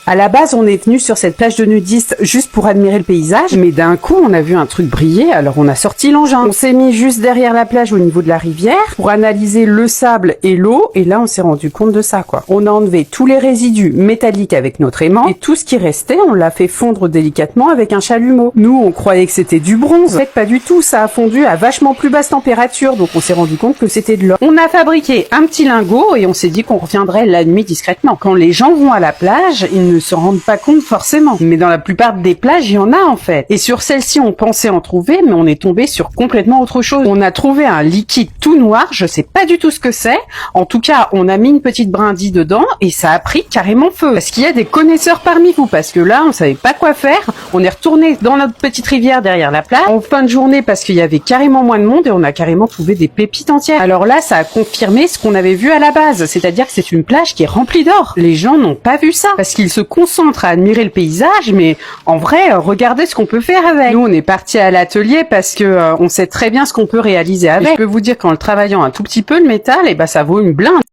À la base, on est venu sur cette plage de nudistes juste pour admirer le paysage, mais d'un coup, on a vu un truc briller, alors on a sorti l'engin. On s'est mis juste derrière la plage au niveau de la rivière pour analyser le sable et l'eau, et là, on s'est rendu compte de ça, quoi. On a enlevé tous les résidus métalliques avec notre aimant, et tout ce qui restait, on l'a fait fondre délicatement avec un chalumeau. Nous, on croyait que c'était du bronze. En fait, pas du tout, ça a fondu à vachement plus basse température, donc on s'est rendu compte que c'était de l'or. On a fabriqué un petit lingot, et on s'est dit qu'on reviendrait la nuit discrètement. Quand les gens vont à la plage, ils ne se rendent pas compte forcément. Mais dans la plupart des plages, il y en a en fait. Et sur celle-ci, on pensait en trouver, mais on est tombé sur complètement autre chose. On a trouvé un liquide tout noir, je sais pas du tout ce que c'est. En tout cas, on a mis une petite brindille dedans et ça a pris carrément feu. Parce qu'il y a des connaisseurs parmi vous, parce que là, on savait pas quoi faire. On est retourné dans notre petite rivière derrière la plage en fin de journée parce qu'il y avait carrément moins de monde et on a carrément trouvé des pépites entières. Alors là, ça a confirmé ce qu'on avait vu à la base, c'est-à-dire que c'est une plage qui est remplie d'or. Les gens n'ont pas vu ça parce qu'ils se concentrent à admirer le paysage, mais en vrai, regardez ce qu'on peut faire avec. Nous, on est parti à l'atelier parce que on sait très bien ce qu'on peut réaliser avec. Et je peux vous dire qu'en le travaillant un tout petit peu le métal, et ben ça vaut une blinde.